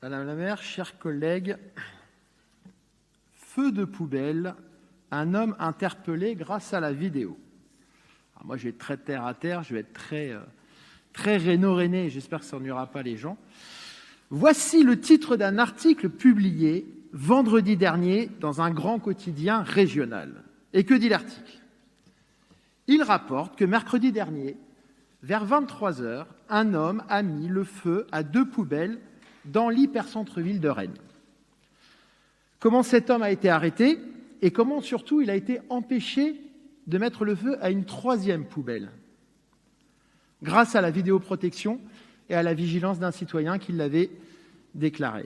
Madame la maire, chers collègues, feu de poubelle, un homme interpellé grâce à la vidéo. Alors moi, je vais être très terre à terre, je vais être très réno-réné, j'espère que ça n'ennuiera pas les gens. Voici le titre d'un article publié vendredi dernier dans un grand quotidien régional. Et que dit l'article ? Il rapporte que mercredi dernier, vers 23h, un homme a mis le feu à 2 poubelles dans l'hypercentre-ville de Rennes. Comment cet homme a été arrêté et comment surtout il a été empêché de mettre le feu à une 3e poubelle, grâce à la vidéoprotection et à la vigilance d'un citoyen qui l'avait déclaré.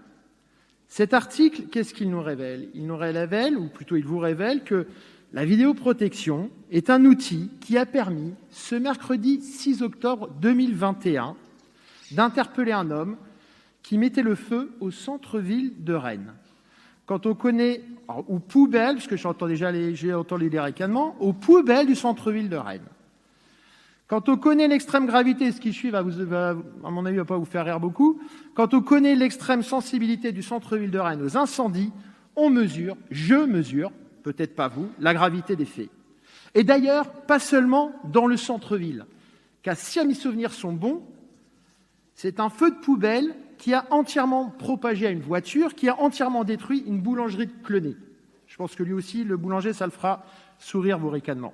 Cet article, qu'est-ce qu'il nous révèle ? Il nous révèle, ou plutôt il vous révèle, que la vidéoprotection est un outil qui a permis, ce mercredi 6 octobre 2021, d'interpeller un homme qui mettait le feu au centre-ville de Rennes. Quand on connaît, aux poubelles, parce que j'entends les ricanements, aux poubelles du centre-ville de Rennes. Quand on connaît l'extrême gravité, ce qui suit à mon avis, va pas vous faire rire beaucoup, quand on connaît l'extrême sensibilité du centre-ville de Rennes aux incendies, je mesure, peut-être pas vous, la gravité des faits. Et d'ailleurs, pas seulement dans le centre-ville, car si mes souvenirs sont bons, c'est un feu de poubelle qui a entièrement propagé à une voiture, qui a entièrement détruit une boulangerie de Clenay. Je pense que lui aussi, le boulanger, ça le fera sourire vos ricanements.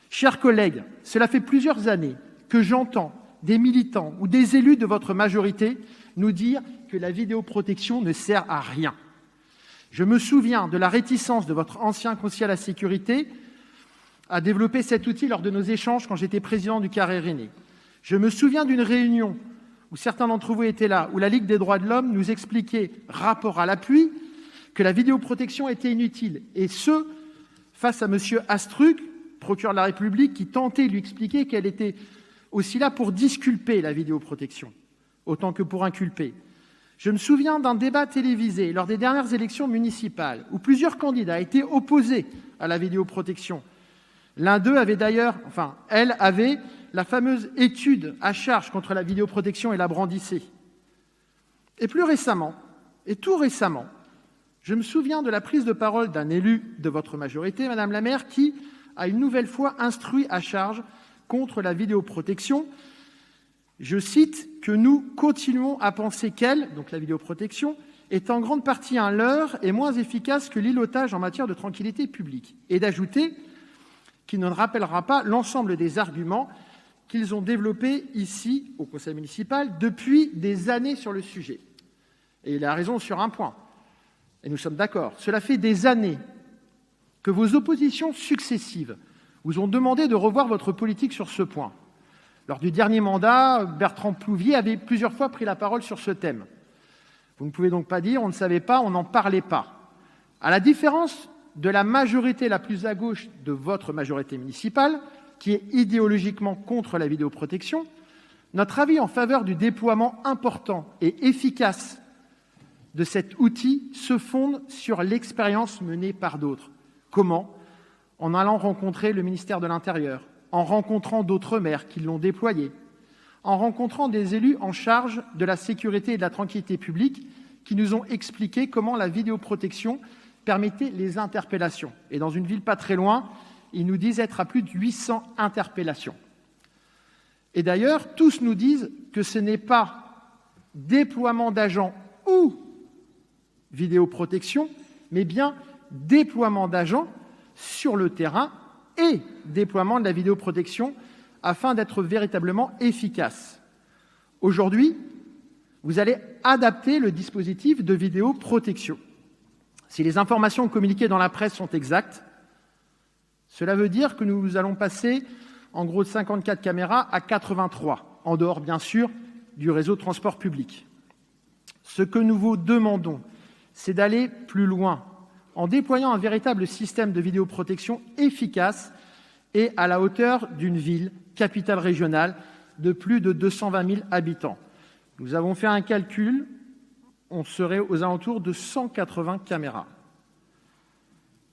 Chers collègues, cela fait plusieurs années que j'entends des militants ou des élus de votre majorité nous dire que la vidéoprotection ne sert à rien. Je me souviens de la réticence de votre ancien conseiller à la sécurité à développer cet outil lors de nos échanges quand j'étais président du Carré Rennais. Je me souviens d'une réunion où certains d'entre vous étaient là, où la Ligue des droits de l'homme nous expliquait, rapport à l'appui, que la vidéoprotection était inutile. Et ce, face à M. Astruc, procureur de la République, qui tentait de lui expliquer qu'elle était aussi là pour disculper la vidéoprotection, autant que pour inculper. Je me souviens d'un débat télévisé lors des dernières élections municipales, où plusieurs candidats étaient opposés à la vidéoprotection. L'un d'eux avait d'ailleurs, elle avait la fameuse étude à charge contre la vidéoprotection et la brandissait. Et plus récemment, et tout récemment, je me souviens de la prise de parole d'un élu de votre majorité, Madame la maire, qui a une nouvelle fois instruit à charge contre la vidéoprotection. Je cite que nous continuons à penser qu'elle, donc la vidéoprotection, est en grande partie un leurre et moins efficace que l'îlotage en matière de tranquillité publique. Et d'ajouter qu'il ne rappellera pas l'ensemble des arguments qu'ils ont développés ici, au conseil municipal, depuis des années sur le sujet. Et il a raison sur un point, et nous sommes d'accord. Cela fait des années que vos oppositions successives vous ont demandé de revoir votre politique sur ce point. Lors du dernier mandat, Bertrand Plouvier avait plusieurs fois pris la parole sur ce thème. Vous ne pouvez donc pas dire on ne savait pas, on n'en parlait pas. À la différence de la majorité la plus à gauche de votre majorité municipale, qui est idéologiquement contre la vidéoprotection, notre avis en faveur du déploiement important et efficace de cet outil se fonde sur l'expérience menée par d'autres. Comment ? En allant rencontrer le ministère de l'Intérieur, en rencontrant d'autres maires qui l'ont déployé, en rencontrant des élus en charge de la sécurité et de la tranquillité publique qui nous ont expliqué comment la vidéoprotection permettait les interpellations. Et dans une ville pas très loin, ils nous disent être à plus de 800 interpellations. Et d'ailleurs, tous nous disent que ce n'est pas déploiement d'agents ou vidéoprotection, mais bien déploiement d'agents sur le terrain et déploiement de la vidéoprotection afin d'être véritablement efficace. Aujourd'hui, vous allez adapter le dispositif de vidéoprotection. Si les informations communiquées dans la presse sont exactes, cela veut dire que nous allons passer en gros de 54 caméras à 83, en dehors bien sûr du réseau de transport public. Ce que nous vous demandons, c'est d'aller plus loin, en déployant un véritable système de vidéoprotection efficace et à la hauteur d'une ville, capitale régionale, de plus de 220 000 habitants. Nous avons fait un calcul, on serait aux alentours de 180 caméras.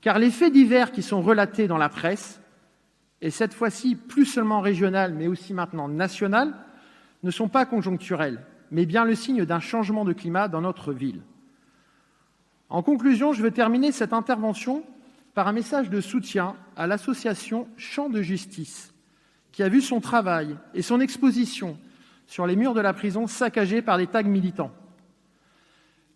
Car les faits divers qui sont relatés dans la presse, et cette fois-ci plus seulement régionale, mais aussi maintenant nationale, ne sont pas conjoncturels, mais bien le signe d'un changement de climat dans notre ville. En conclusion, je veux terminer cette intervention par un message de soutien à l'association Champs de Justice, qui a vu son travail et son exposition sur les murs de la prison saccagés par des tags militants.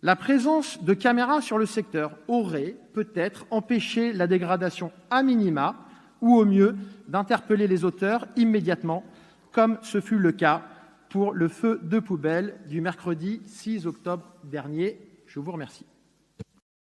La présence de caméras sur le secteur aurait peut-être empêché la dégradation à minima, ou au mieux d'interpeller les auteurs immédiatement, comme ce fut le cas pour le feu de poubelle du mercredi 6 octobre dernier. Je vous remercie.